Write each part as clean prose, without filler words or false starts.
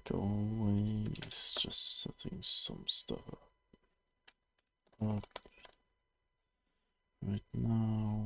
like always, just setting some stuff up right now.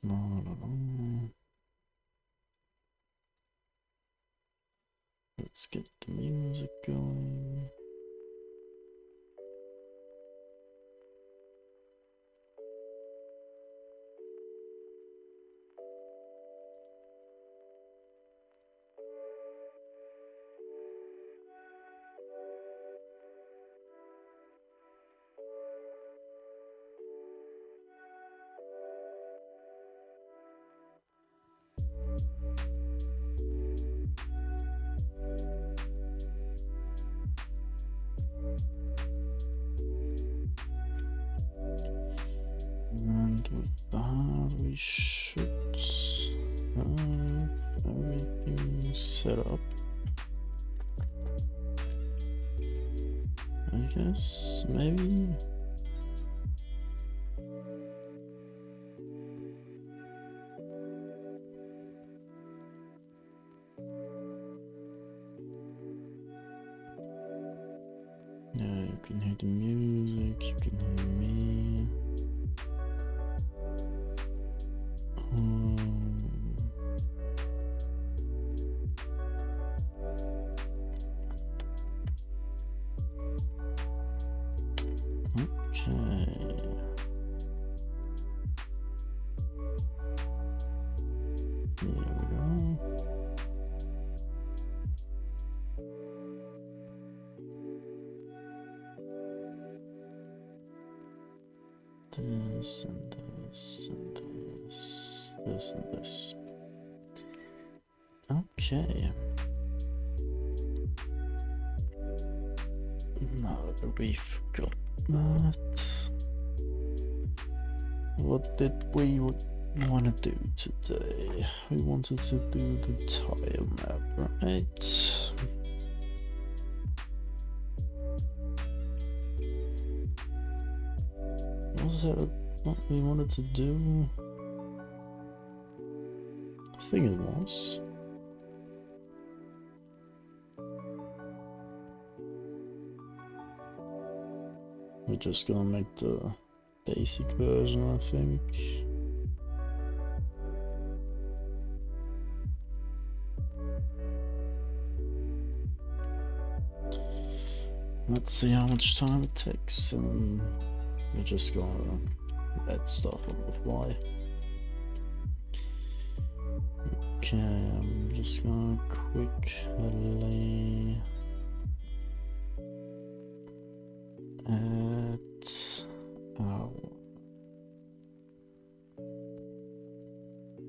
No. Let's get the music going. And with that, we should have everything set up. I guess, maybe. Yeah, you can hear the music, you can hear me. Okay. Here we go. This and this and this and this. Okay. Now that we've got that, what did we want to do today? We wanted to do the tile map, right? Was that what we wanted to do? I think it was. We're just gonna make the basic version, I think. Let's see how much time it takes, and we're just gonna add stuff on the fly. Okay, I'm just gonna quickly add our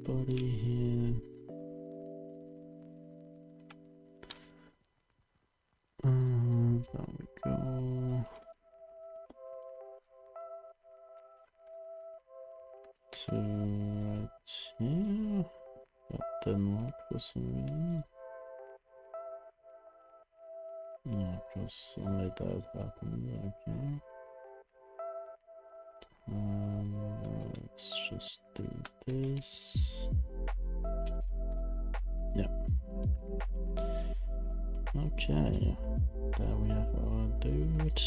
body here. There we go. To right here. That didn't work for some reason. Yeah, because only that happened. Okay. Let's just do this. Yeah. Okay. There we have our dude.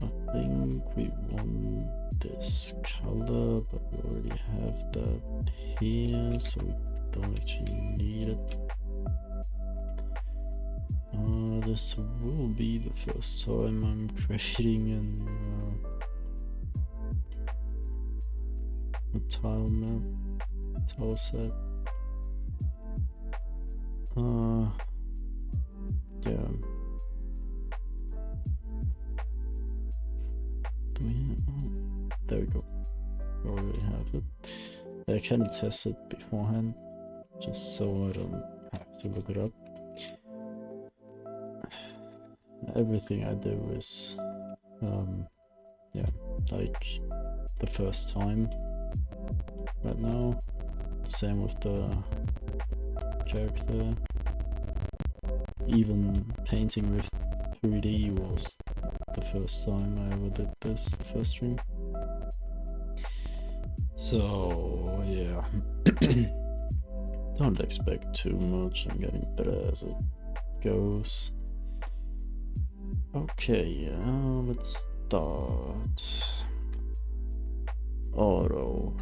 I think we want this color, but we already have that here, so we don't actually need it. This will be the first time I'm creating a tile map, Tileset. Yeah. Do we have, oh, there we go. already have it. I can test it beforehand, just so I don't have to look it up. Everything I do is, yeah, like the first time right now. Same with the character. Even painting with 3D was the first time I ever did this, the first stream. So yeah, don't expect too much. I'm getting better as it goes. Okay, let's start. Auto.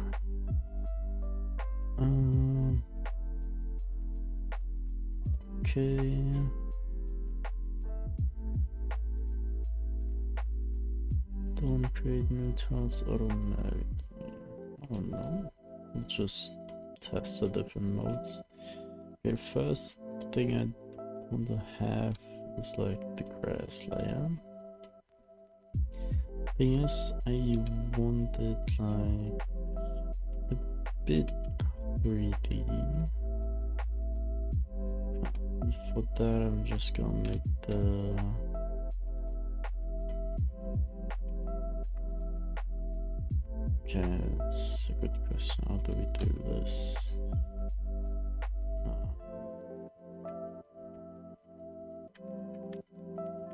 Okay. Don't create new tiles automatically. I don't know. Let's just test the different modes. Okay, first thing I want to have is like the grass layer. Thing is, I want it like a bit 3D. For that, I'm just gonna make the okay, that's a good question. How do we do this?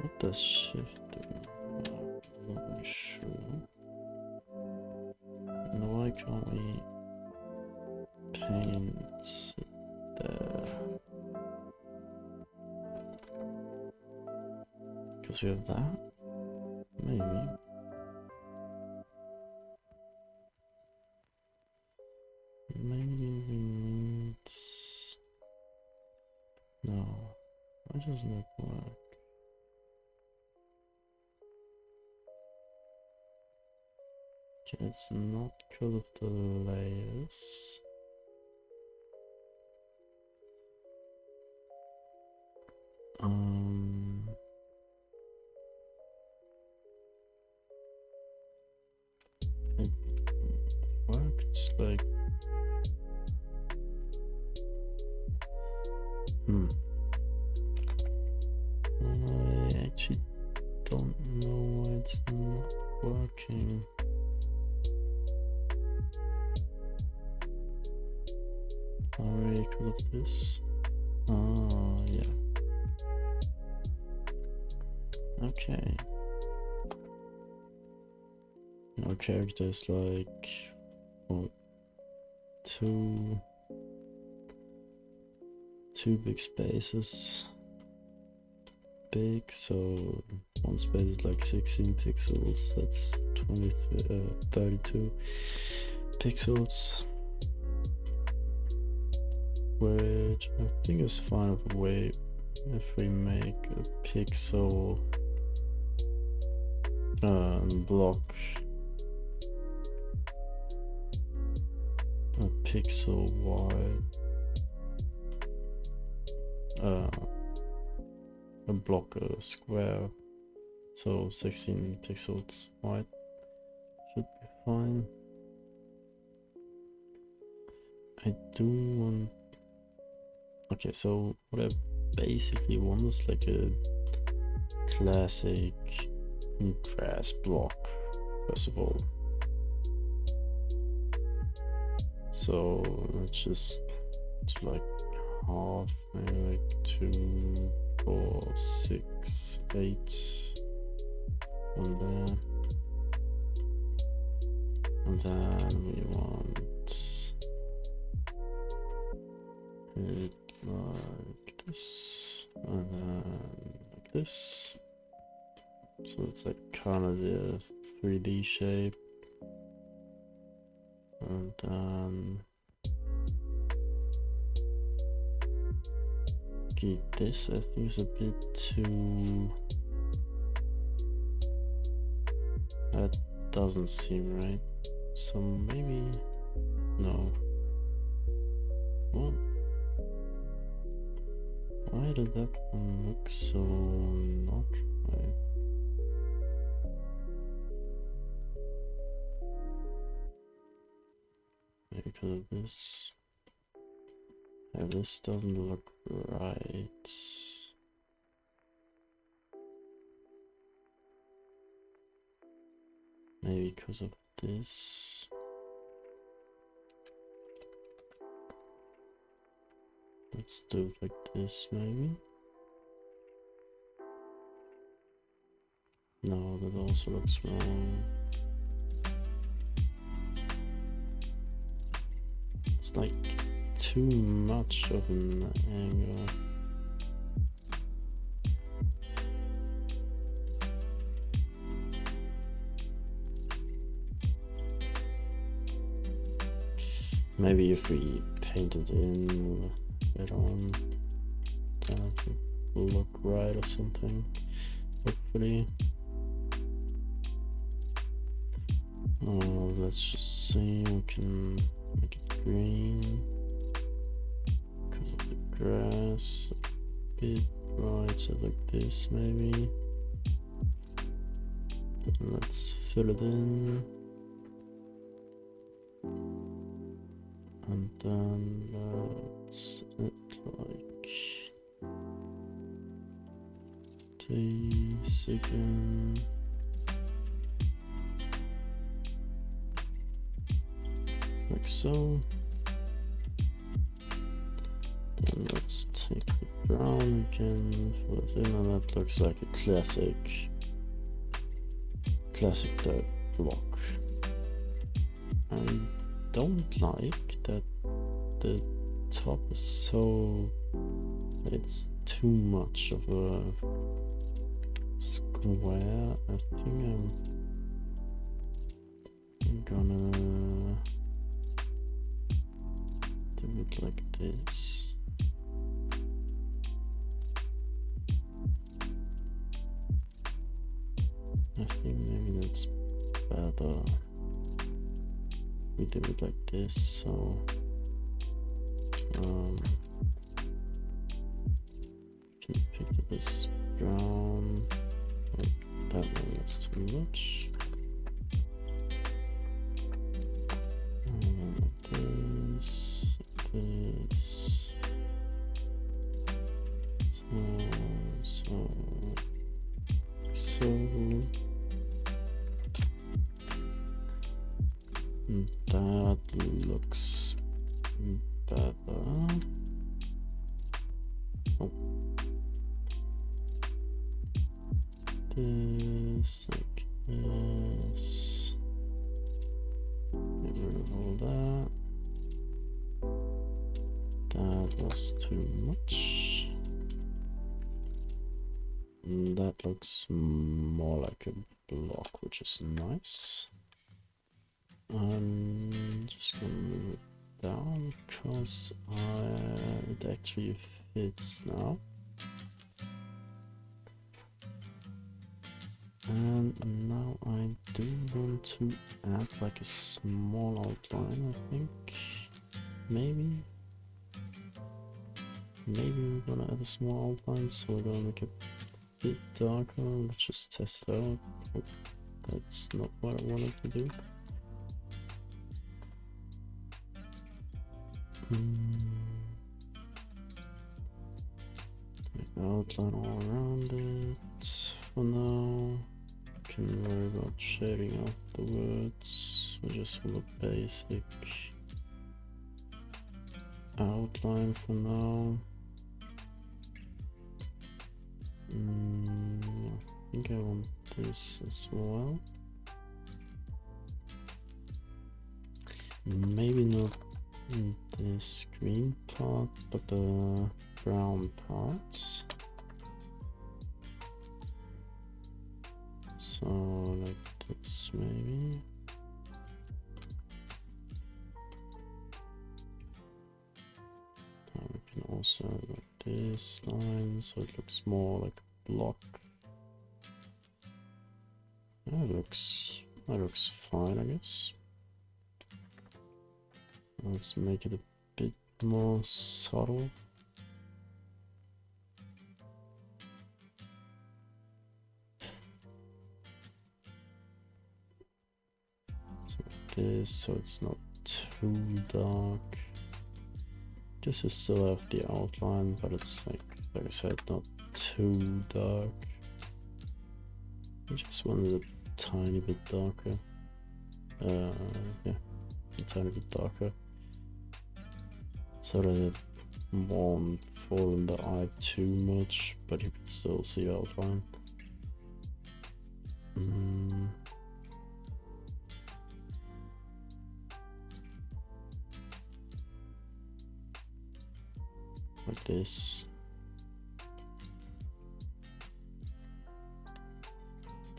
What does shift do? I'm not really sure. And why can't we paint it there? Because we have that? Maybe. Maybe we need... No. Why doesn't it work? Okay, it's not because of the layers. It worked like I actually don't know why it's not working. Alright, because of this. Oh, yeah. Okay. Our character is like, what, two big spaces big, so one space is like 16 pixels, that's 32 pixels, which I think is fine of a way if we make a pixel block a pixel wide, a block a square, so 16 pixels wide should be fine. I do want, okay, so what I basically want is like a classic grass block first of all. So let's just do like half, maybe like 2, 4, 6, 8 on there, and then we want it like this, and then like this. So it's like kind of the 3D shape, and then okay, this I think is a bit too, that doesn't seem right, so maybe no. Well, why did that one look so not right? Maybe because of this. Yeah, this doesn't look right. Maybe because of this. Let's do it like this, maybe. No, that also looks wrong. It's like too much of an angle. Maybe if we paint it in it on, then it will look right or something, hopefully. Oh, let's just see, we can make it green because of the grass a bit, right, so like this maybe. And let's fill it in. And then let's add like this again. Like so. Then let's take the brown again, fill it in, and that looks like a classic dirt block. I don't like that the top is so, it's too much of a square. I think I'm gonna do it like this. I think maybe that's better. We do it like this, so can pick up this brown. Oh, that one is too much. And then this. So that looks better. Oh. This, like this. Get rid of all that. That was too much. And that looks more like a block, which is nice. I'm just gonna move it down because it actually fits now. And now I do want to add like a small outline, I think. Maybe we're gonna add a small outline, so we're gonna make it a bit darker. Let's just test it out. Oh, that's not what I wanted to do. Outline all around it for now. Can worry about shading out the words. We just want a basic outline for now. I think I want this as well. Maybe not this green part, but the brown parts. So like this maybe. We can also add like this line, so it looks more like a block. That looks fine, I guess. Let's make it a bit more subtle. So this, so it's not too dark. Guess I still have the outline, but it's like I said, not too dark. I just wanted a tiny bit darker. Yeah, a tiny bit darker. So that it won't fall in the eye too much, but you can still see outline. Like this.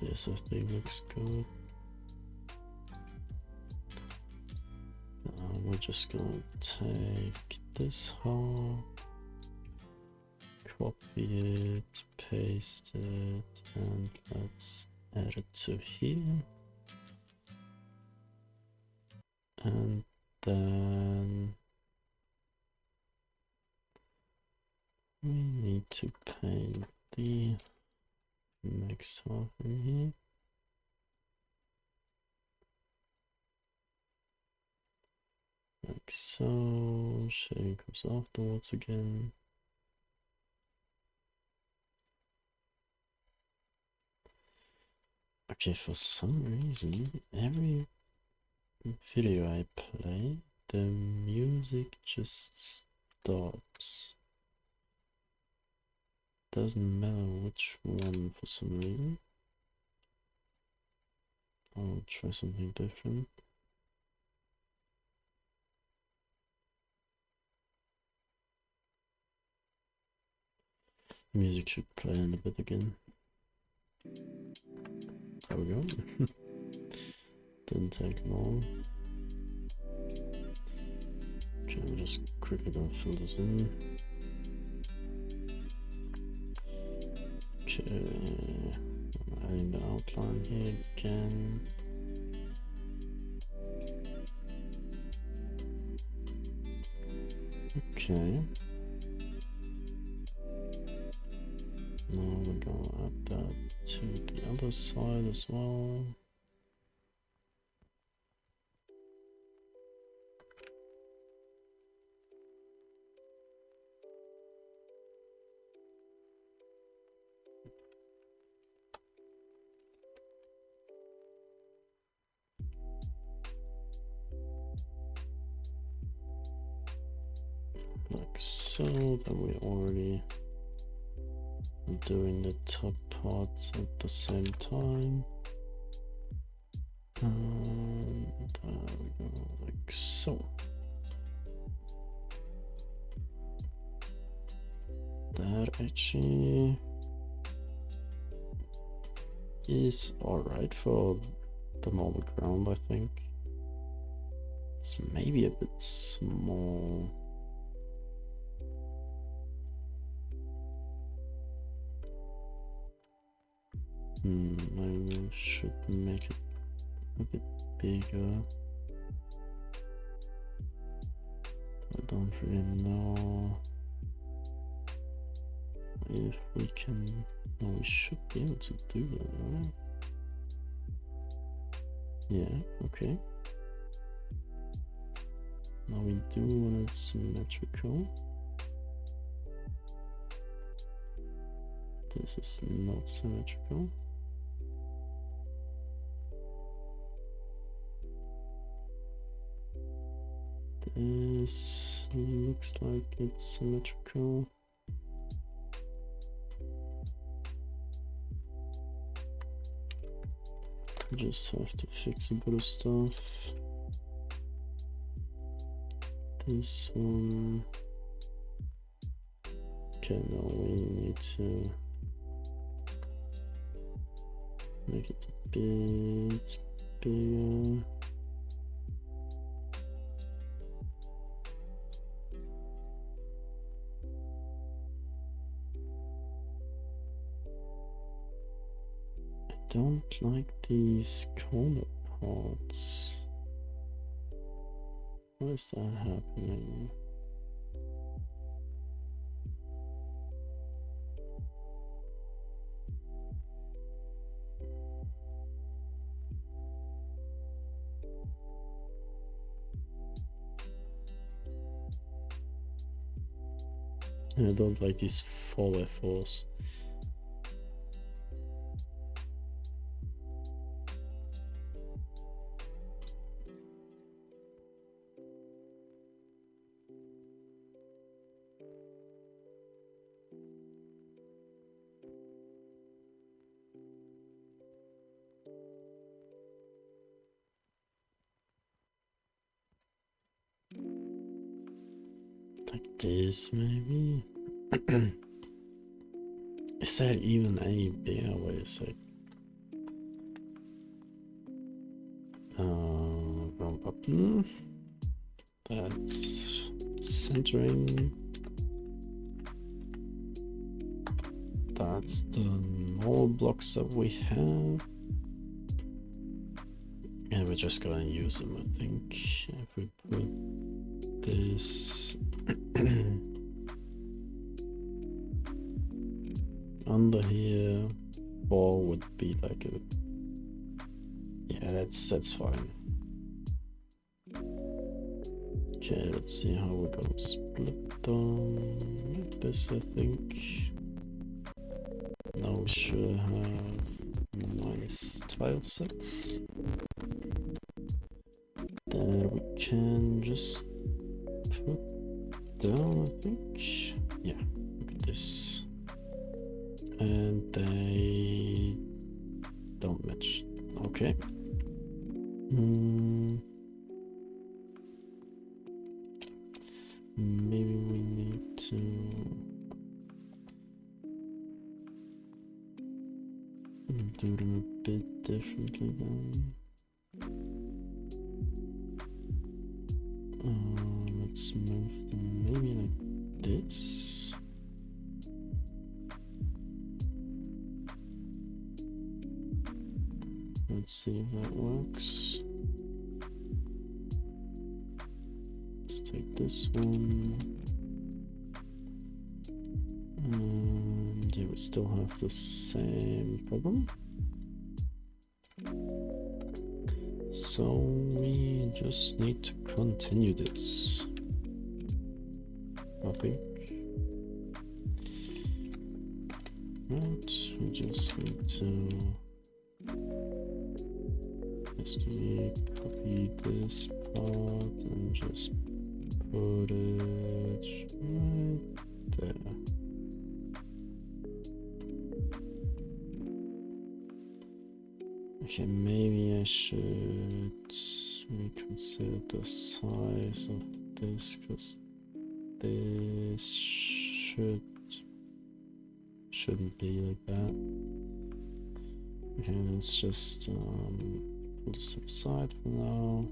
This I think looks good. We're just gonna take this half, copy it, paste it, and let's add it to here. And then we need to paint the next half in here. Like so, shading comes afterwards again. Okay, for some reason, every video I play, the music just stops. Doesn't matter which one for some reason. I'll try something different. Music should play in a bit again. There we go. Didn't take long. Okay, I'm just quickly gonna fill this in. Okay, I'm adding the outline here again. Okay. Now we're gonna add that to the other side as well. Like so, that we already doing the top parts at the same time. And there we go, like so. That actually is alright for the normal ground, I think. It's maybe a bit small. Maybe I should make it a bit bigger. I don't really know if we can. No, we should be able to do that, right? Yeah, okay. Now we do want it symmetrical. This is not symmetrical. This looks like it's symmetrical. Just have to fix a bit of stuff. This one. Okay, now we need to make it a bit bigger. I don't like these corner parts. Why is that happening? I don't like these 4x4s. Like this, maybe? Is there even any bigger way? It's like wrong button. That's centering. That's the normal blocks that we have. And we're just gonna use them, I think. If we put this under here, 4 would be like a, yeah, that's fine. Okay, let's see how we're gonna split them like this, I think. Now we should have minus Tileset. Then we can just put down, I think. Yeah, look at this. And they don't match. Okay. Maybe we need to do them a bit differently then. Let's move them maybe like this. Let's see if that works. Let's take this one. And yeah, we still have the same problem. So we just need to continue this, I think. Right, we just need to copy this part and just put it right there. Okay, maybe I should reconsider the size of this, because this shouldn't be like that. Okay, let's just put this aside for now.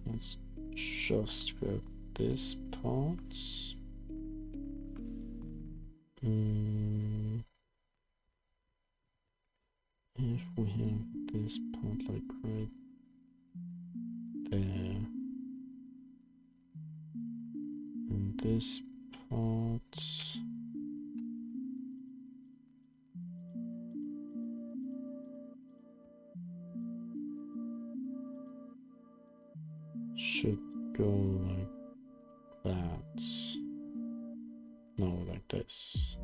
Let's just grab this part. If we have this part like right there, and this part should go like that. No, like this.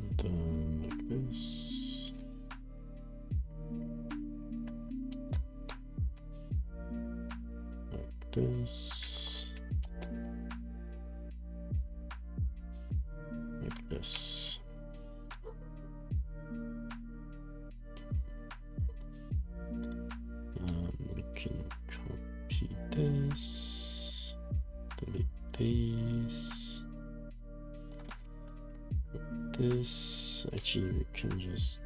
Like this. Like this. Like this. We can copy this, delete these. This, actually we can just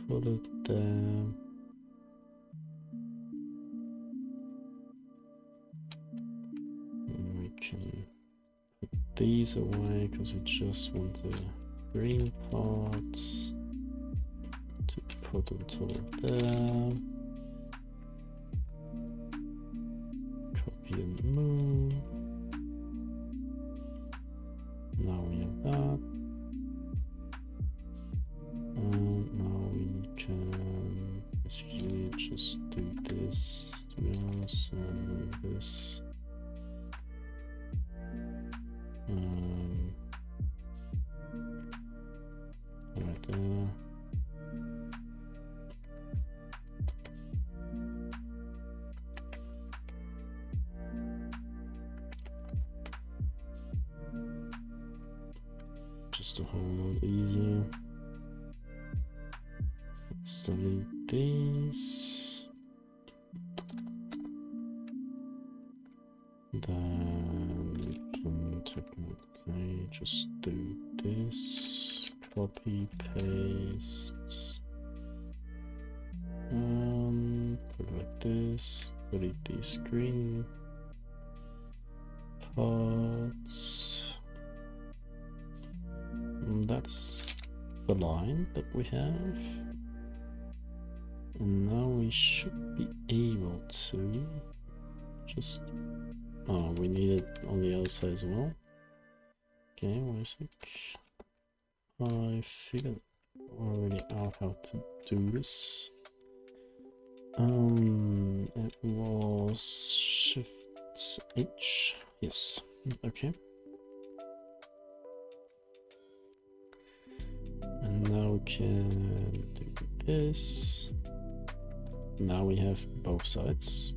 put it there. And we can put these away because we just want the green parts to put on top of there. didn't move. Now we have that. And now we can basically just do this, to be honest, and move this. Right there. Just a whole lot easier. Let's delete these. Then we can technically just do this. Copy, paste. Put it like this. Delete these green parts. And that's the line that we have. And now we should be able to just... Oh, we need it on the other side as well. Okay, wait a sec. I figured already out how to do this. It was Shift H. Yes. Okay. And now we can do this. Now we have both sides.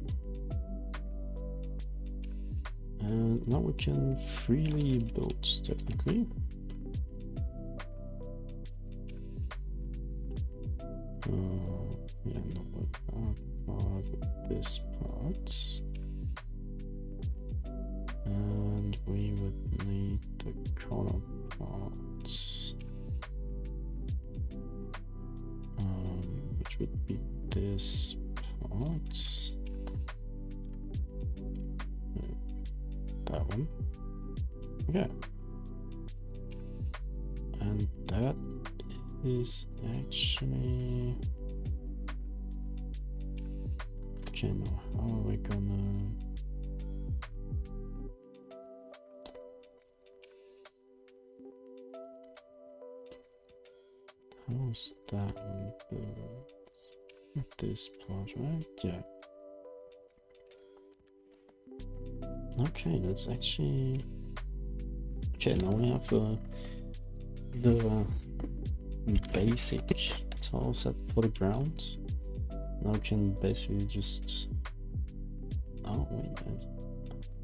And now we can freely build, technically. Yeah, not with that part, with this part. And we would need the corner parts. Which would be this part. That one. Okay. And that is actually... Okay, now how are we gonna... How is that one built? This part, right? Yeah. Okay, that's actually... Okay, now we have the basic tile set for the ground. Now we can basically just... Oh wait, I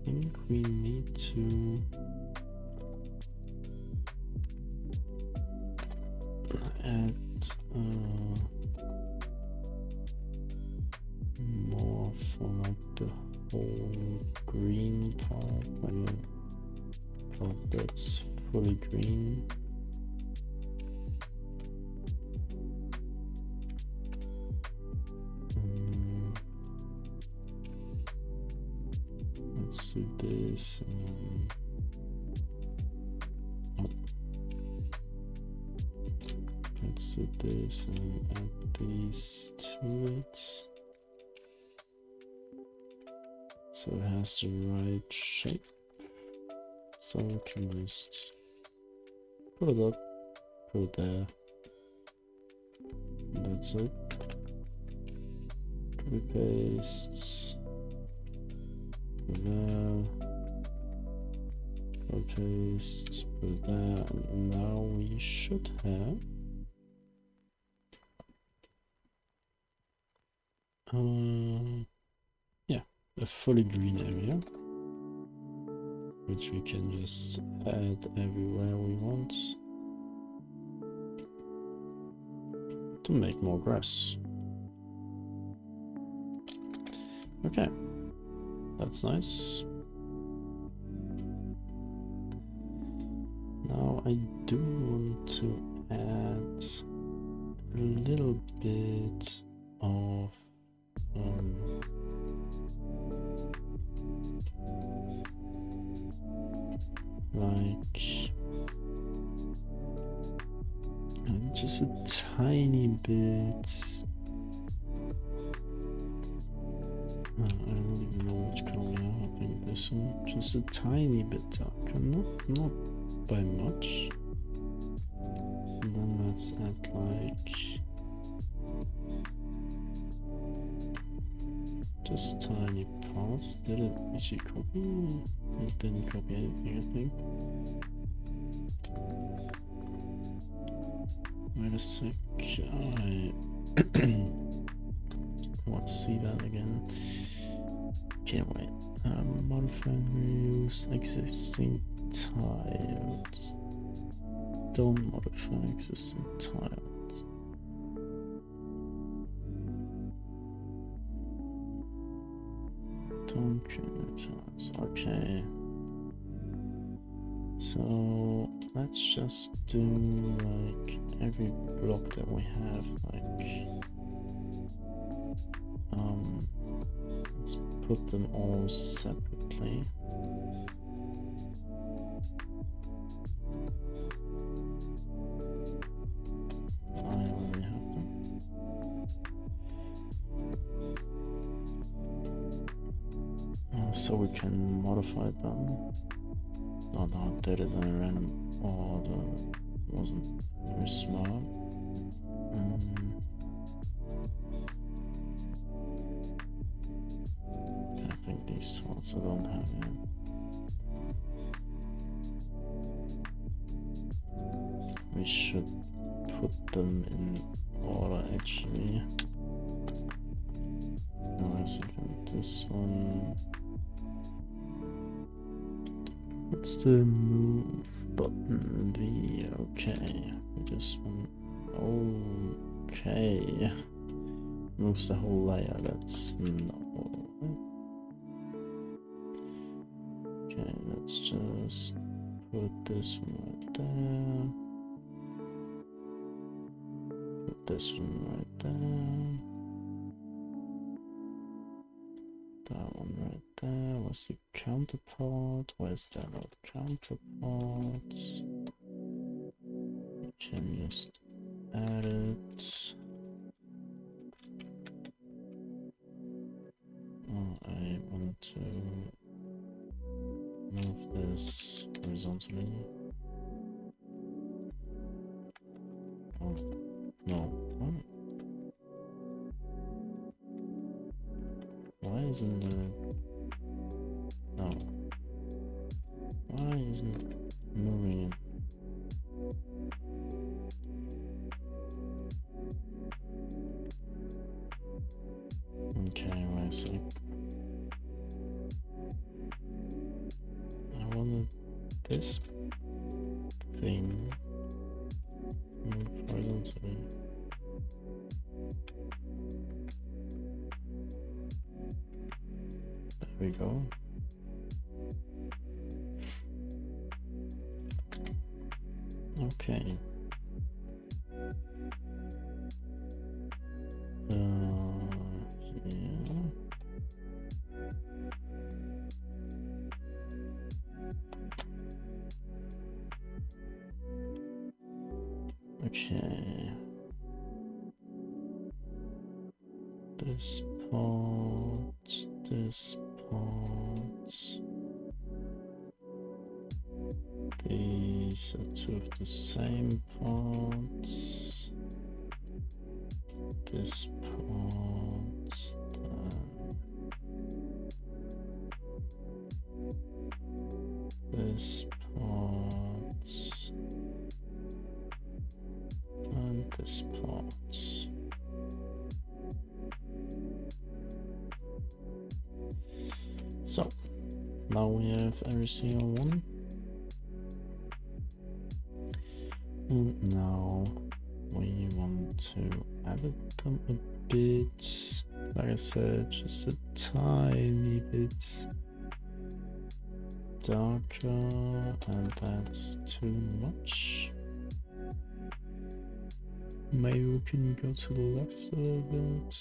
think we need to... add more for like the whole green part, like, because that's fully green. Let's do this. Let's do this and add these to it. So it has the right shape. So we can just put it up, put it there. And that's it. Copy paste. Put it there. Copy paste. Put it there. And now we should have yeah, a fully green area, which we can just add everywhere we want to make more grass. Okay, that's nice. Now I do want to add a little bit of like just a tiny bit. I don't even know which color we are. I think so just a tiny bit darker, not by much. And then let's add like just tiny parts. Did it actually copy? It didn't copy anything, I think. Wait a sec, I want to see that again. Okay, wait. Modify and reuse existing tiles. Don't modify existing tiles. Don't create tiles. Okay. So let's just do like every block that we have, like let's put them all separately. I already have them. So we can modify them. Oh no, I did it in a random order. Wasn't very smart. I think these tiles I don't have yet. We should put them in order actually. Wait a second, this one. What's the move button be? Okay, we just want. Okay. Moves the whole layer, that's not. Okay, let's just put this one right there. Put this one right there. That one right there. What's the counterpart? Where's that other counterpart? We can just add it. Oh, I want to move this horizontally. Oh, no. What? Why isn't it? No. Why isn't it moving it? Okay, wait a sec. I wanted this thing to move horizontally. There we go. Okay. Yeah. Okay. This part, this part. These are two of the same parts. This part, this part, and this part. So now we have every single one. And now we want to edit them a bit. Like I said, just a tiny bit darker, and that's too much. Maybe we can go to the left a little bit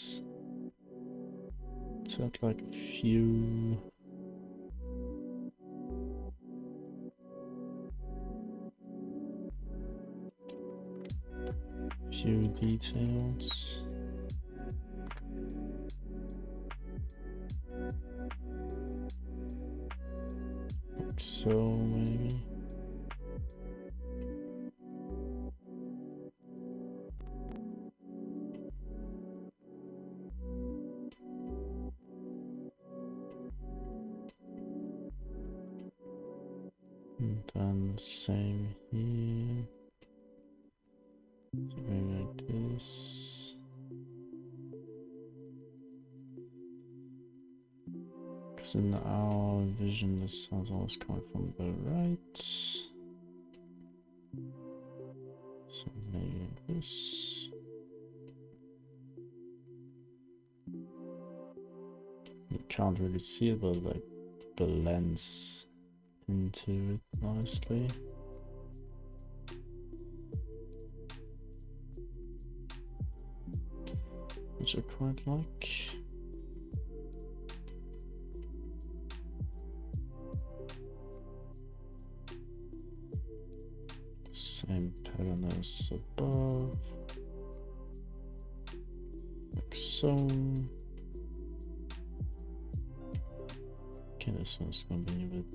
to add like a few. Few details. And then same here. Something like this. Because in our vision, the sun's always coming from the right. So maybe like this. You can't really see it, but like blends into it nicely. Which I quite like. Same pattern as above. Like so. Okay, this one's gonna be a bit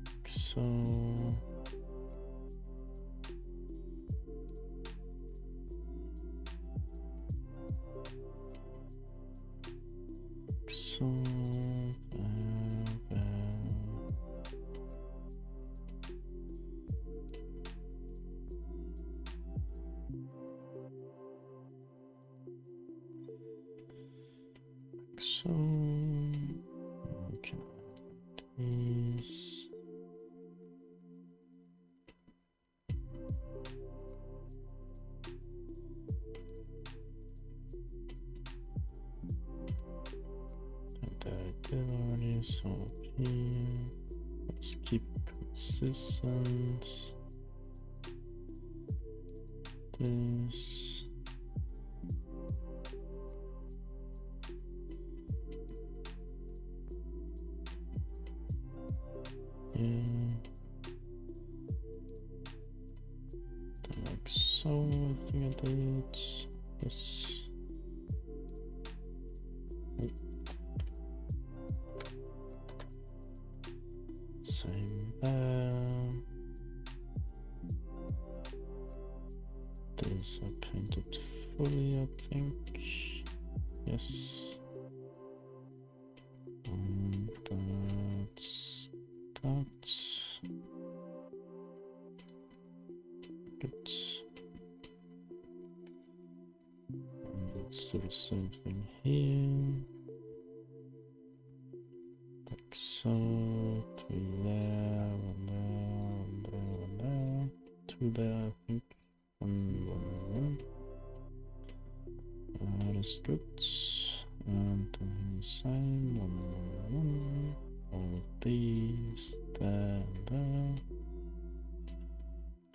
like so. So so okay, these. That I did already, so up here. Let's keep consistent. This. Yeah. Like so, I think I did this. Same there. This I painted fully, I think. Yes. And that's that. Good. And let's do the same thing here. Like so. 3 there, 1 there, 1 there, 1 there. 2 there, I think. 1. That is good. And then the same. 1. All of these. There and there.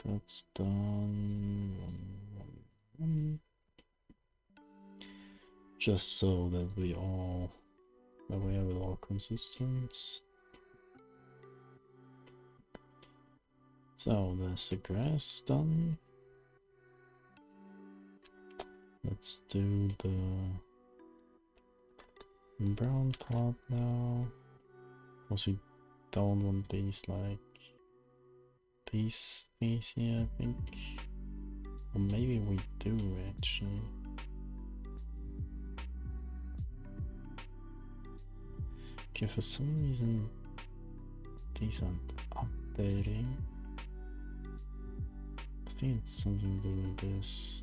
That's done. 1. Just so that we have it all consistent. So there's the grass done. Let's do the brown part now. Also, we don't want these like these things here, I think. Or maybe we do actually. Okay, for some reason these aren't updating. I think it's something to do with this.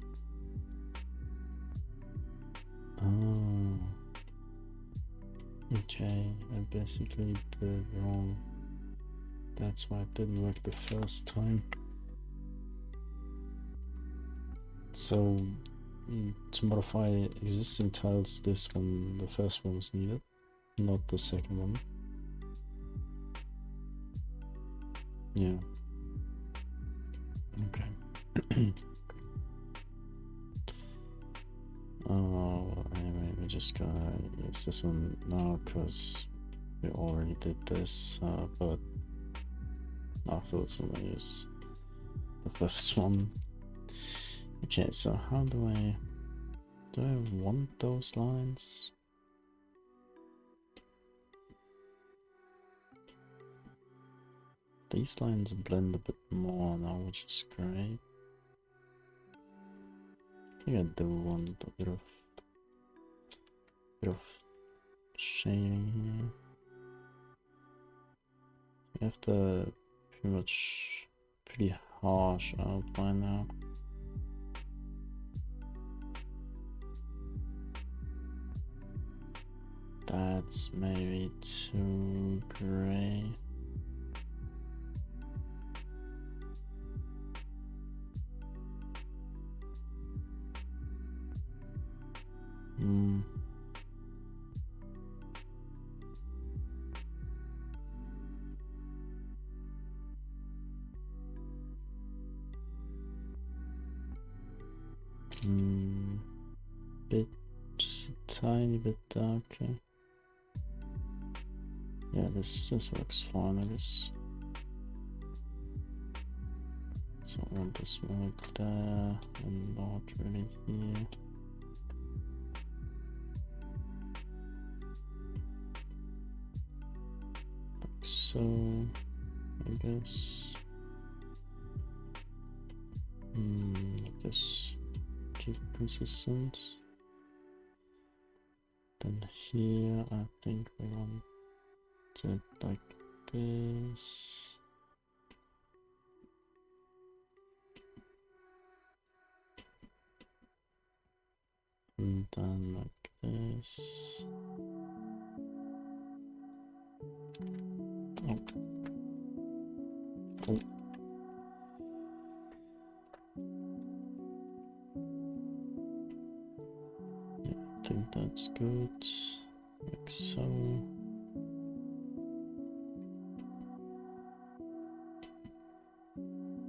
Oh. Okay, I basically did wrong. That's why it didn't work the first time. So to modify existing tiles, this one, the first one was needed, not the second one. Yeah. Okay. Anyway, we're just gonna use this one now because we already did this, but afterwards we're gonna use the first one. Okay, so how do I want those lines? These lines blend a bit more now, which is great. I think I do want a bit of shading here. have the pretty harsh outline now. That's maybe too gray. Just a tiny bit darker. Yeah, this works fine, I guess. So I want this one there and not really here. Like so, I guess. Like this. Keep it consistent. Then here, I think we want it like this. And then like this. Oh. Oh. Yeah, I think that's good. Like so.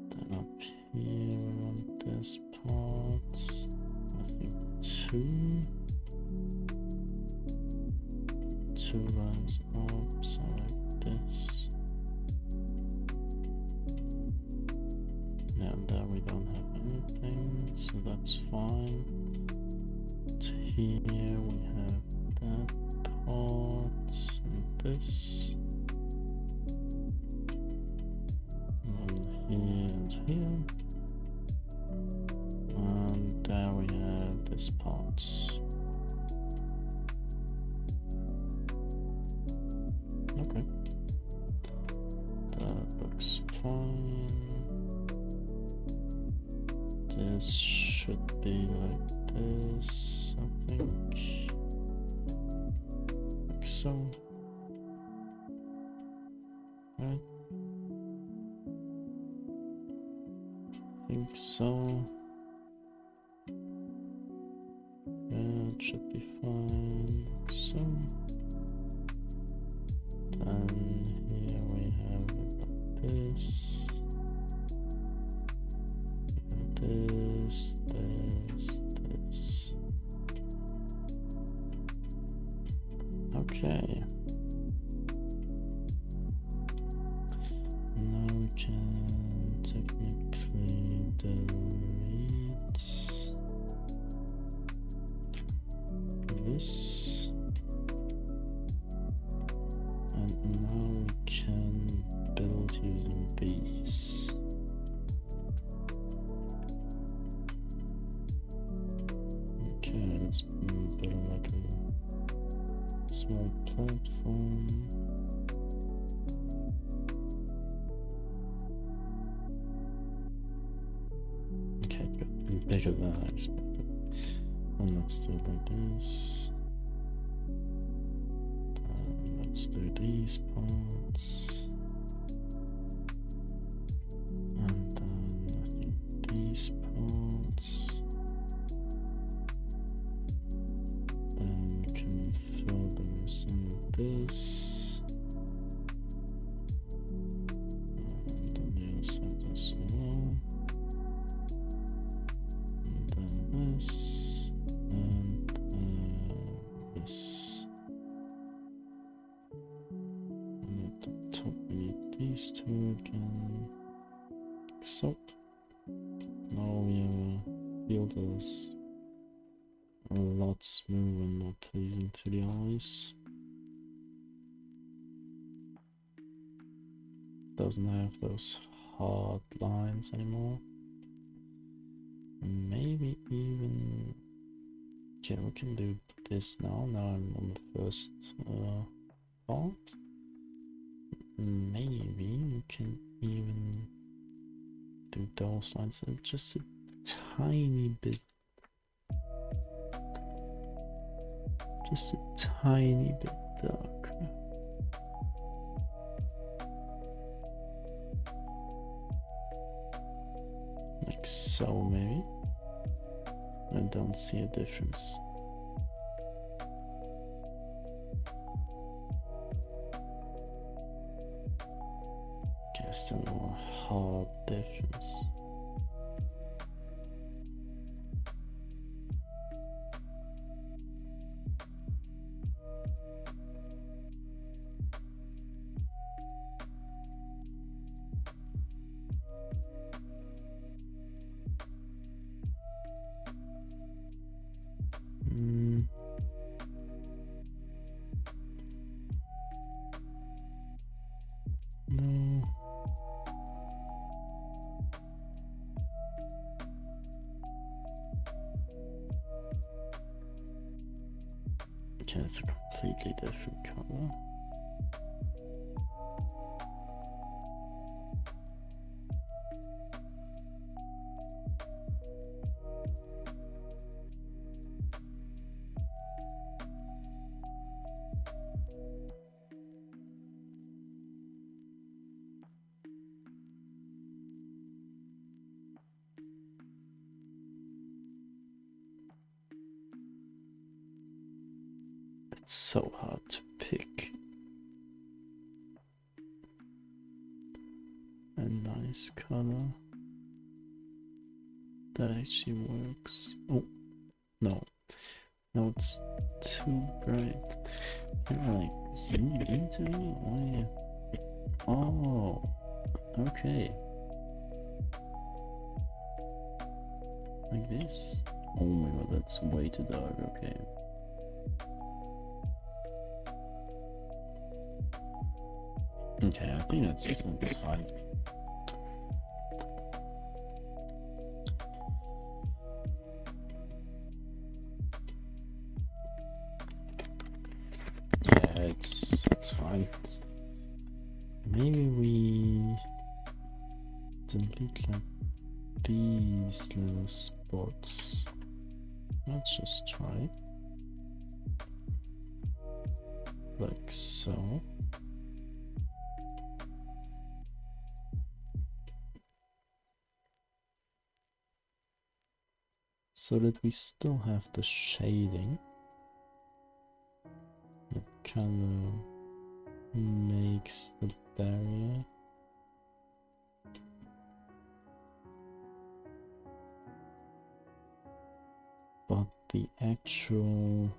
Then up here we want this part. I think two lines up, so like this. And there we don't have anything, so that's fine. To here we have that part and this. And here and here. And there we have this part. Okay. That looks fine. This should be like this, I think. Like so. Right? I think so. Yeah, it should be fine. Like so. Then here we have this. This. Okay. Now we can technically delete this. And now we can build using these. Okay, let's build like a small platform. Okay, good. Bigger than I expected. And let's do it like this. Let's do these parts. And then I think these parts. Then we can fill the rest in this. And on the other side as well. And then this. And this. And at the top we need these two again. So now we have a field that is a lot smoother and more pleasing to the eyes. Doesn't have those hard lines anymore. Maybe even, okay, we can do this now. Now I'm on the first part. maybe we can even do those lines just a tiny bit. Just a tiny bit darker. Like so, maybe. I don't see a difference. Guess a more hard difference. No. Okay, it's a completely different color. It's so hard to pick a nice color that actually works. Oh, no. No, it's too bright. Can I like zoom into it? Oh, okay. Like this? Oh my god, that's way too dark, okay. Okay, I think that's fine. Yeah, it's fine. Maybe we delete like these little spots. Let's just try it. Like so. So that we still have the shading. It kind of makes the barrier. But the actual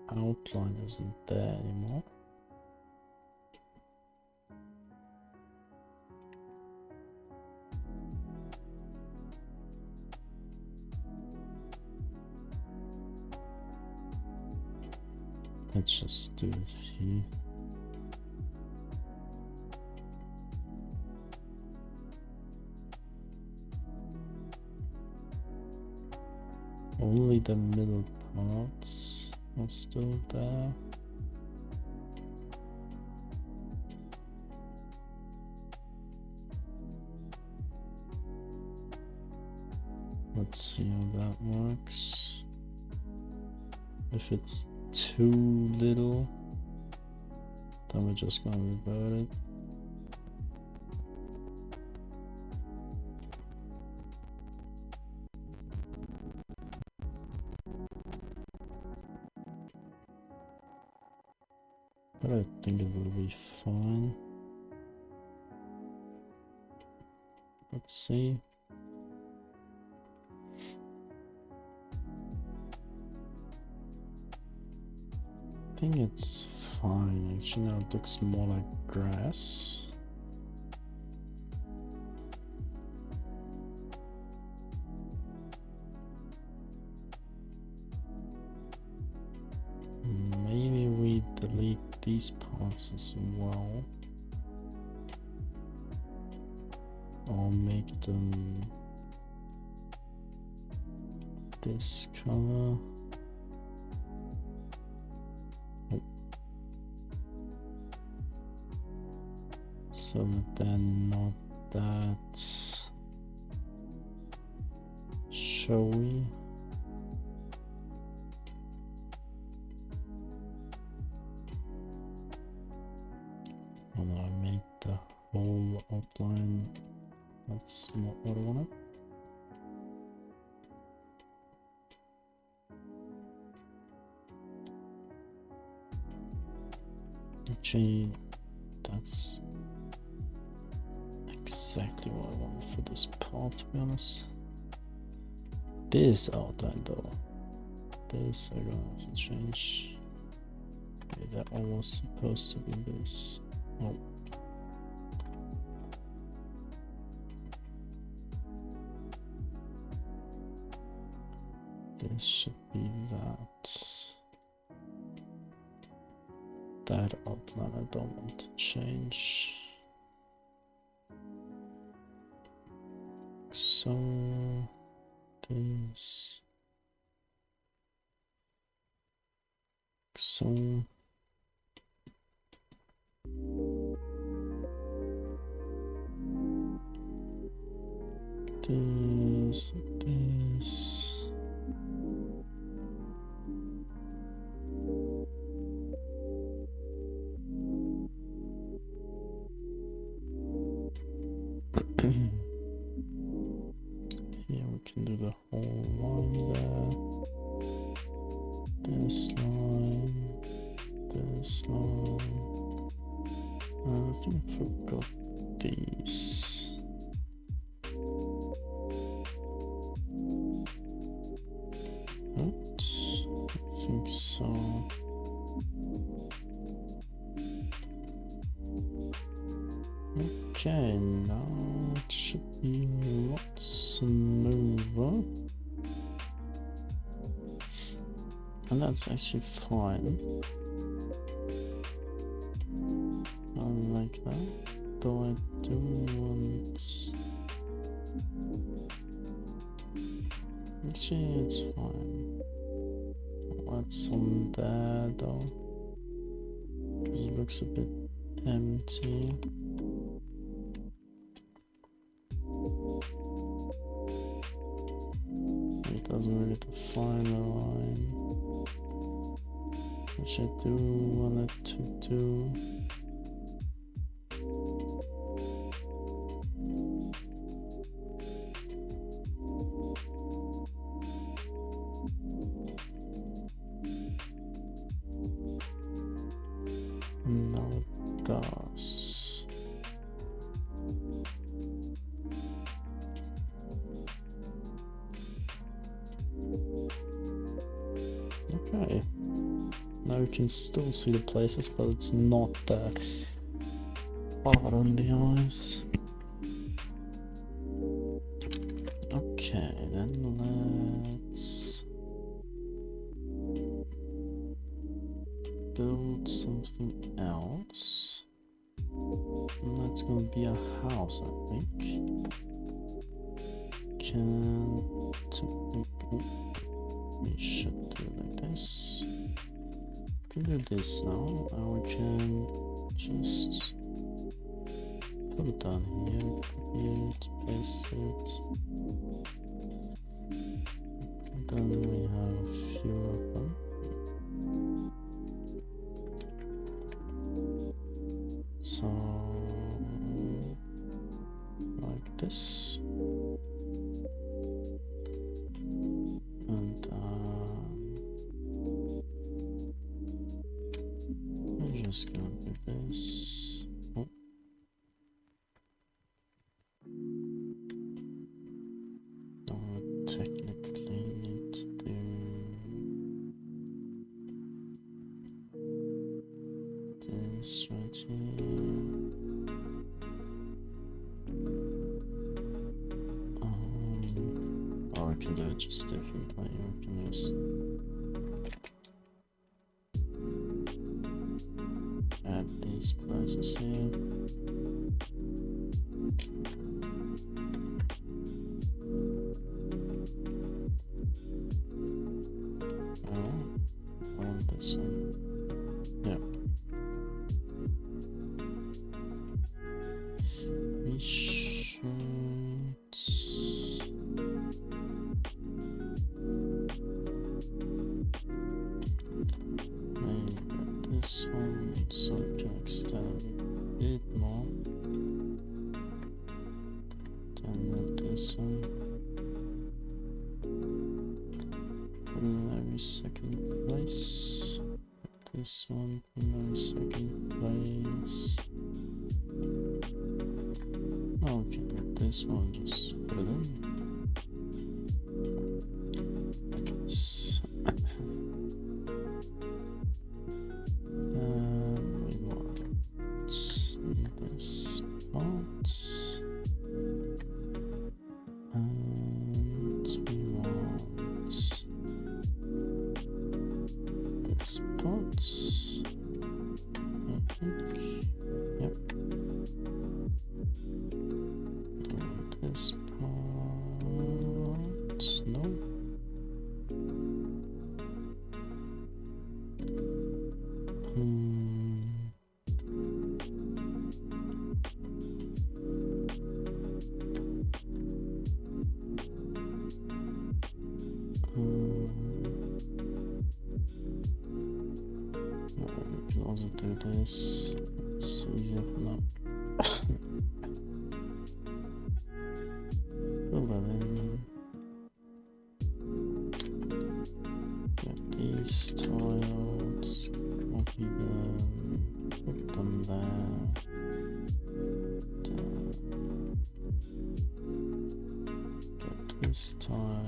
outline isn't there anymore. Let's just do it here. Only the middle parts are still there. Let's see how that works. If it's too little, then we're just gonna revert it. But I think it will be fine. Let's see. I think it's fine. Actually, now it looks more like grass. Maybe we delete these parts as well. Or make them this color. that showy. Oh no, I made the whole outline. That's not what I wanted. Actually, that's exactly what I want for this part, to be honest. This outline though, this I'm gonna have to change. Okay, that one was supposed to be this. Oh. This should be that. That outline I don't want to change. So this. So this. Here we can do the whole line there. This line. This line. I think I forgot these. Oops, I think so. Okay, now it should be a lot smoother. And that's actually fine. I like that. Though I do want... Actually, it's fine. I'll add some there though. Because it looks a bit empty. It doesn't really define the line, which I do want it to do. And now it does. Okay, now you can still see the places, but it's not there hard on the eyes. Okay, then let's build something else. And that's gonna be a house, I think. We should do it like this. We can do this now, and we can just put it down here, copy it, paste it. And then we have a few of them. So, like this. And we're just gonna do this. Oh. Don't technically need to do this right here. Or I can do it just differently. We can just add these places here. I want this one. Yep. We should this one so I can extend a bit more. Then with this one. Put in every second place. This one in every second place. Okay, this one just put it in. Yes. And we want this spot. And we want this spot. I think. Yep. This part, no. We can also do this. It's easier for now. Fill that in. Get these tiles, copy them, put them there. Get this tile.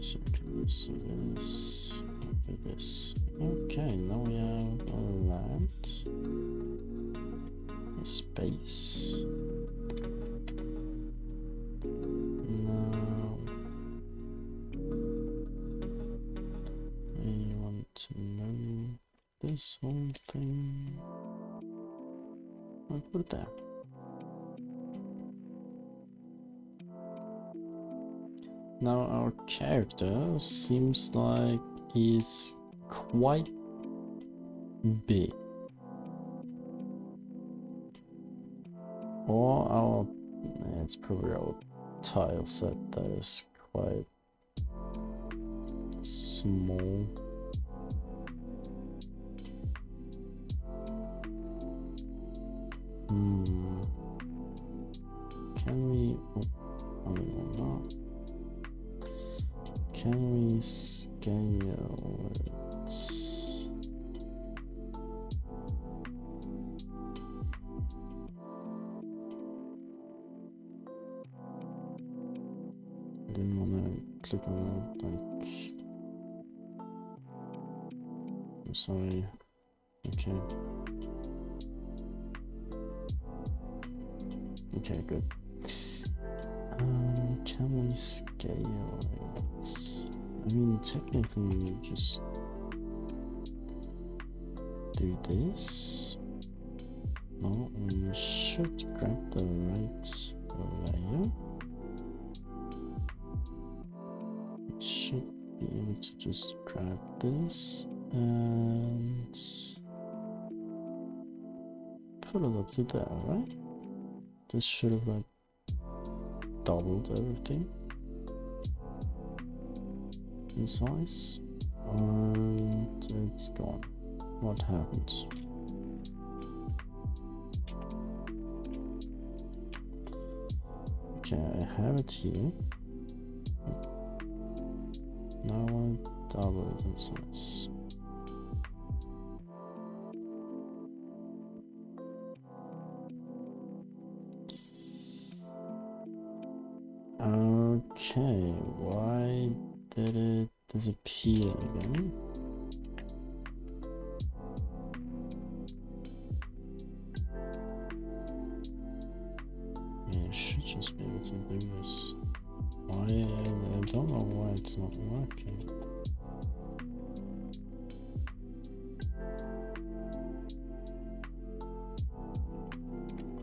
So you can see this, copy this. Okay, now we have a land, a space. Now we want to move this whole thing. I'll put it there. Now our character seems like he's quite big. Or our, it's probably our tile set that is quite small. Can we, oh, no. Can we scale it? Didn't want to click on that, like, I'm sorry. Okay. Okay, good. Can we scale it? I mean, technically we just do this. No, we should grab the right layer. We should be able to just grab this and put it up to there, right? This should have like doubled everything in size, and it's gone. What happened? Okay, I have it here. Now I double it in size. Okay, why did it disappear again? Yeah, I should just be able to do this. Why? I don't know why it's not working.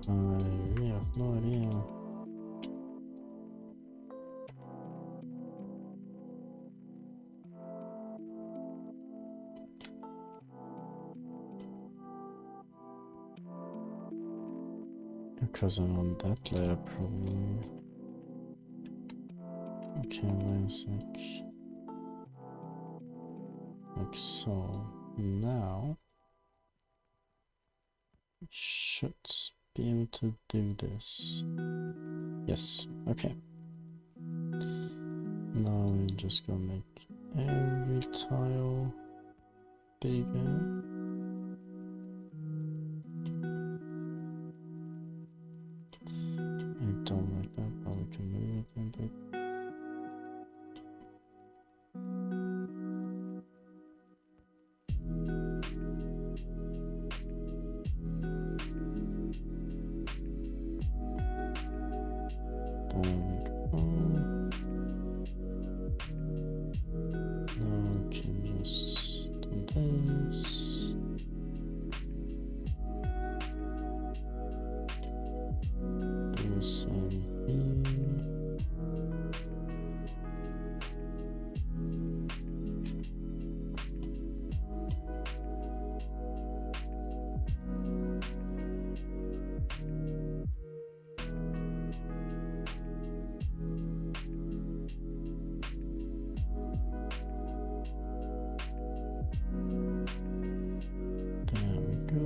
I really have no idea. Because I'm on that layer, probably. Okay, wait a sec. like so. Now we should be able to do this. Yes, okay. Now we're just gonna make every tile bigger. I don't like that, but we can move it a bit. There we go. Now we can just do this. Do the same here. There we go.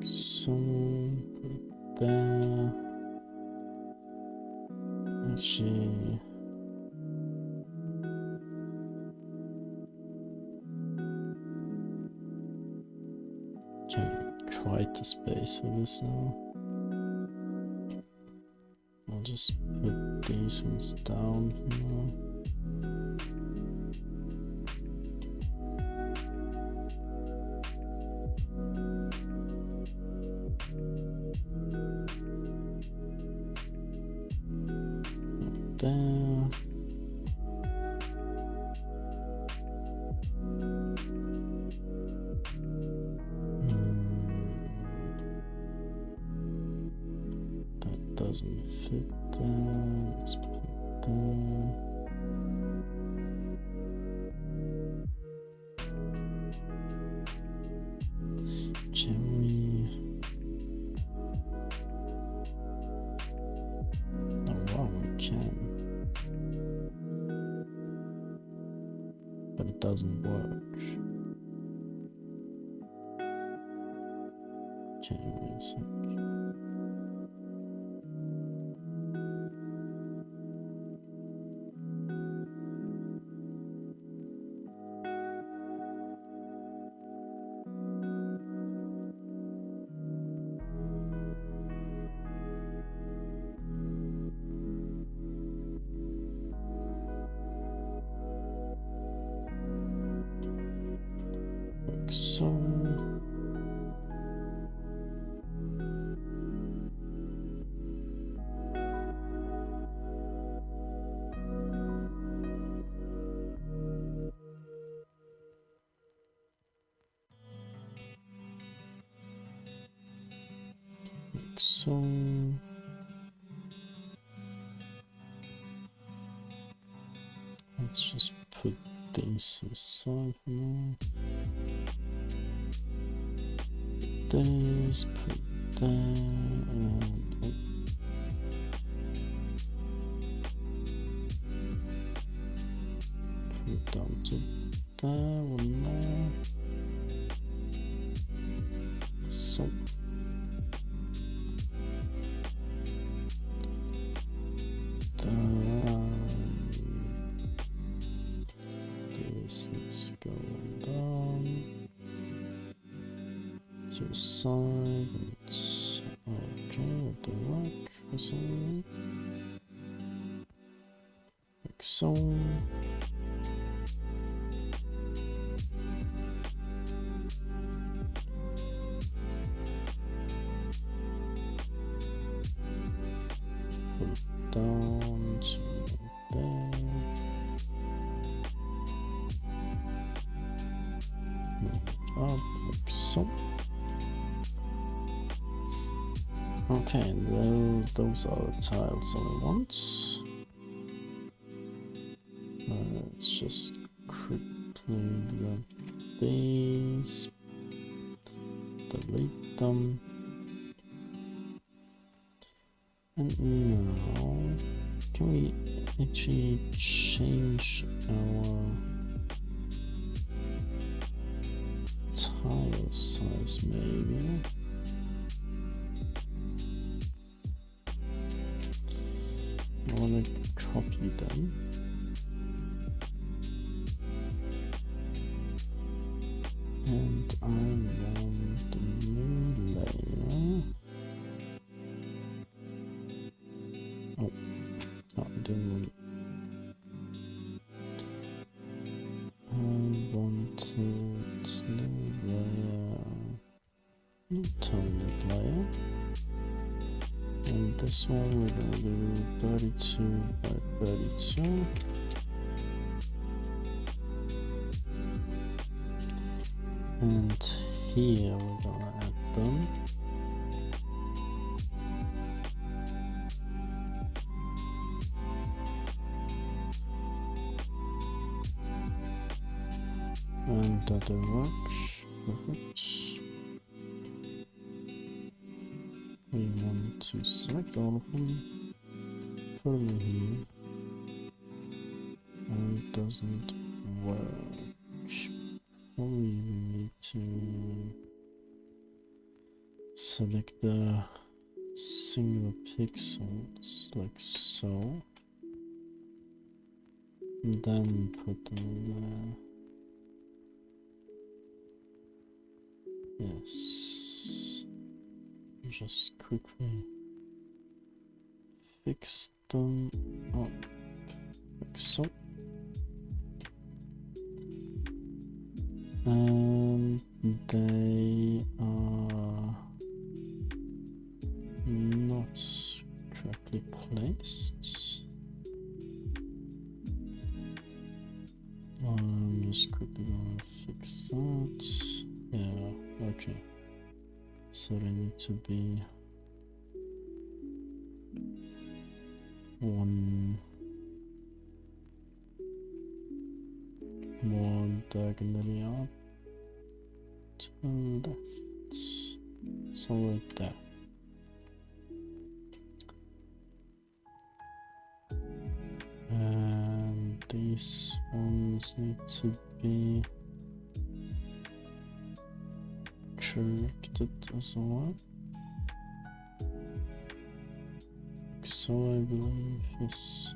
So put it there. Actually, can't quite the space for this now. I'll just put these ones down now. There. That doesn't fit there. Let's put it there. Can we? Oh wow, we can. But it doesn't work. Okay, wait a sec. Like so. Like so. Let's just put these aside for now. This, put there, and put it down to there, one more. So. This, let's go down to the side. It's okay with the rock or something. Like so. Put it down to there. Up like so. Okay, those are the tiles that I want. Let's just quickly grab these, delete them, and now Can we actually change our tile size maybe? I want to copy them. And I want a new layer. Oh, no, I didn't want it. I wanted new layer, new tone layer. And this one we're gonna do 32 by 32. And here we're gonna add them. And that will work. Perfect. We want to select all of them, put them here, and it doesn't work. Probably we need to select the single pixels like so, and then put them in there. Yes, just quickly fix them up like so. And they are not correctly placed. I'm just quickly gonna fix that. Yeah, okay. So they need to be one more diagonally up to the left. So right there. And these ones need to be corrected as well. So I believe, yes.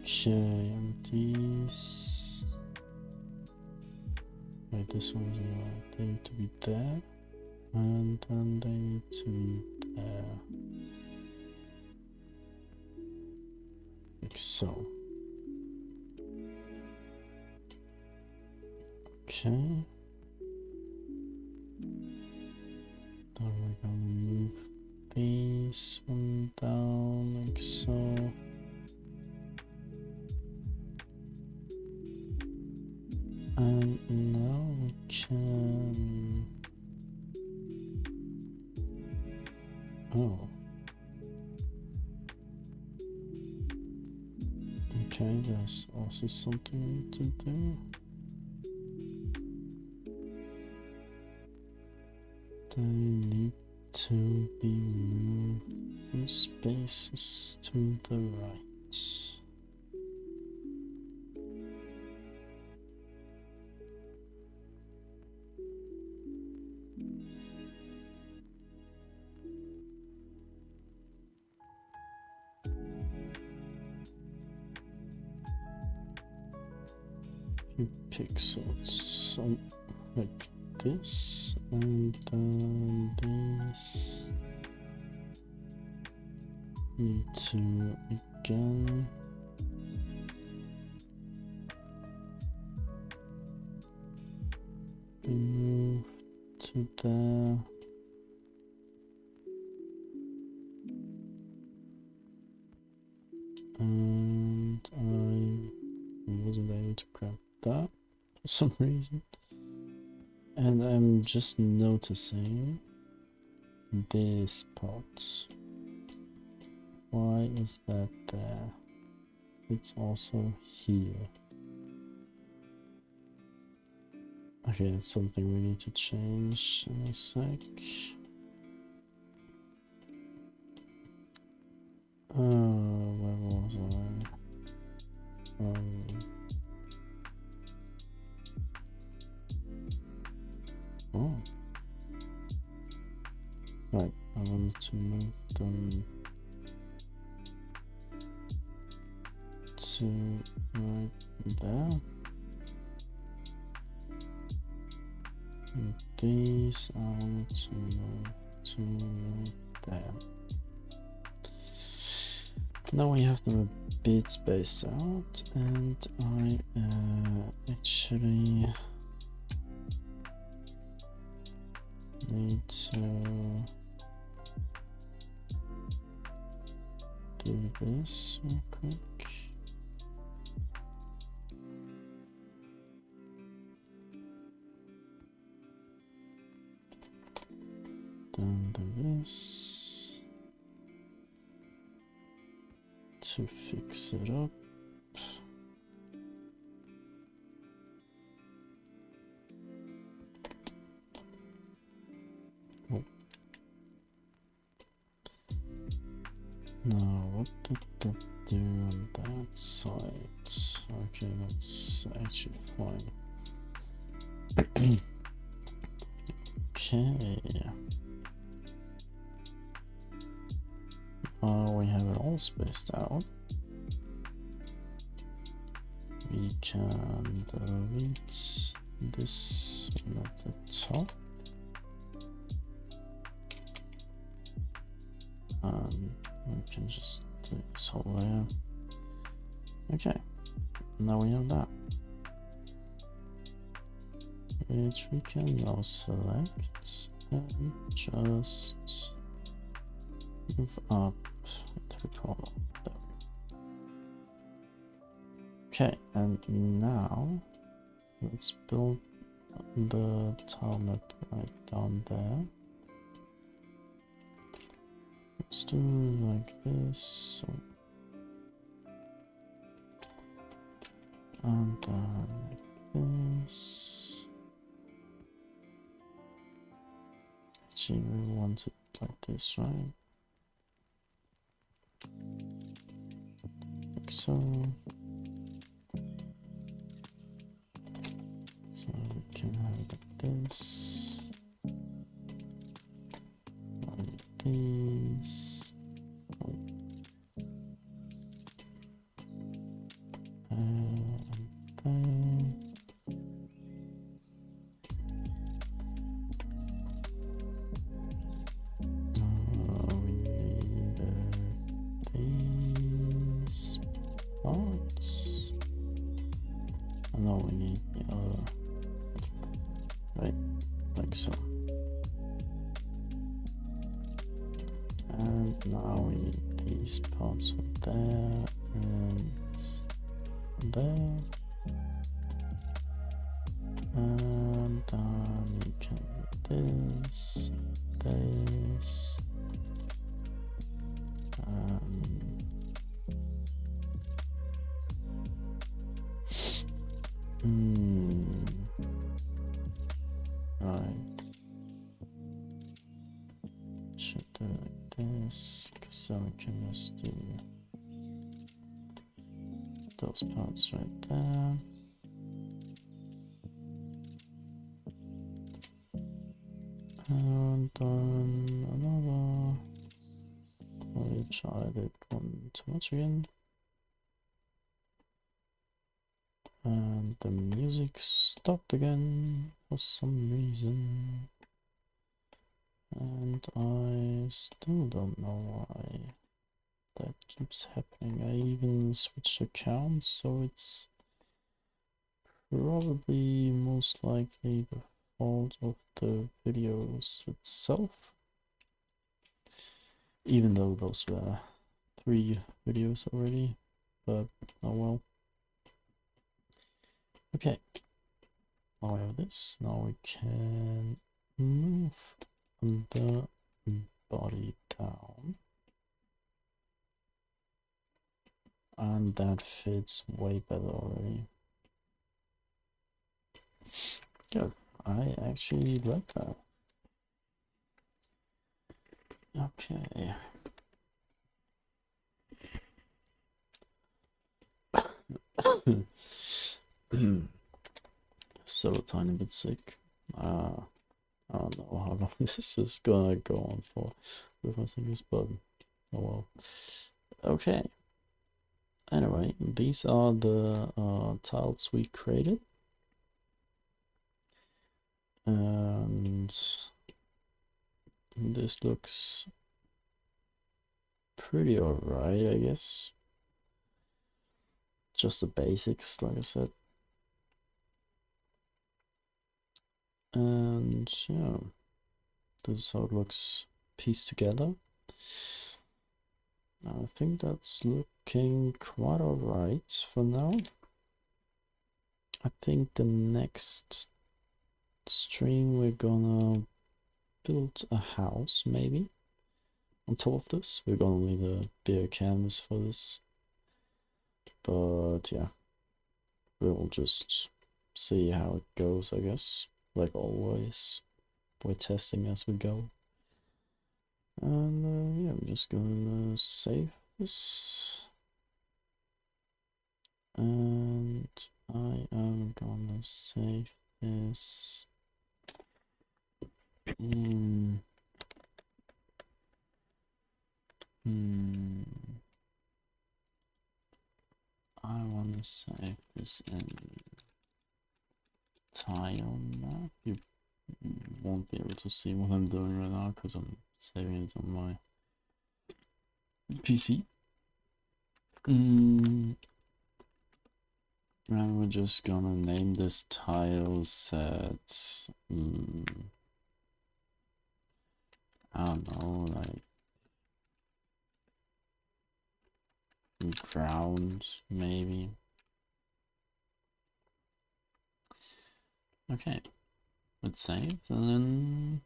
Okay, and these. Wait, this one's right. They need to be there. And then they need to be there. Like so. Okay. Then we're gonna move these one down like so. And now we can. Oh. Okay, there's also something we need to do. They need to be moved from spaces to the right. Few pixels, so like this, and then these need to again be moved to there. And I wasn't able to grab that for some reason. And I'm just noticing this part. Why is that there? It's also here. Okay, it's something we need to change in a sec. Where was I? Oh. Right, I wanted to move them to right there. And these I want to move to right there. Now we have them a bit spaced out, and I actually need to do this real quick. Then do this to fix it up. Oh. Now, what did that do on that side? Okay, that's actually fine. Okay. We have it all spaced out. We can delete this one at the top. We can just do this whole layer. Okay, now we have that. Which we can now select and just move up 3 there. Okay, and now let's build the tile map right down there. Let's do like this, so, and then like this. Actually, we want it like this, right? Like so. So we can have it like this. Like these. So, and now we need these parts right there and there, and then we can do this, right. Should do it like this, because then we can just do those parts right there. And then another. We tried it one too much again. And the music stopped again for some reason. And I still don't know why that keeps happening. I even switched accounts, so it's probably most likely the fault of the videos itself. Even though those were 3 videos already, but oh well. Okay, now we have this. Now we can move the body down, and that fits way better already. Good, I actually like that. Okay. Still a tiny bit sick. I don't know how long this is gonna go on for with my fingers, but oh well. Okay. Anyway, these are the tiles we created. And this looks pretty alright, I guess. Just the basics, like I said. And yeah, this is how it looks pieced together. I think that's looking quite alright for now. I think the next stream we're gonna build a house, maybe. On top of this, we're gonna need a bigger canvas for this. But yeah, we'll just see how it goes, I guess. Like always, we're testing as we go. And yeah, I'm just gonna save this. And I am gonna save this in I want to save this in tile map. You won't be able to see what I'm doing right now because I'm saving it on my PC. And we're just gonna name this tile set. I don't know, like ground, maybe. Okay, let's save, and then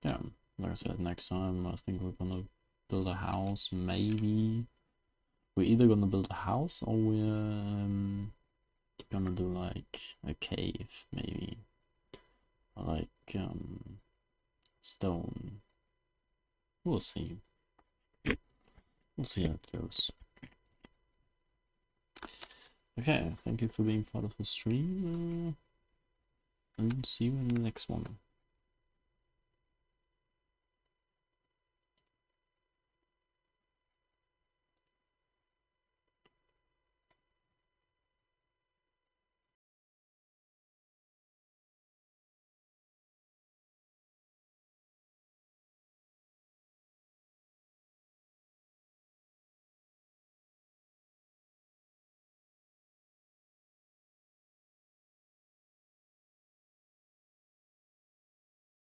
yeah, like I said, next time I think we're gonna build a house. Maybe we're either gonna build a house or we're gonna do like a cave, maybe, or like stone. We'll see. We'll see how it goes. Okay, thank you for being part of the stream, and see you in the next one.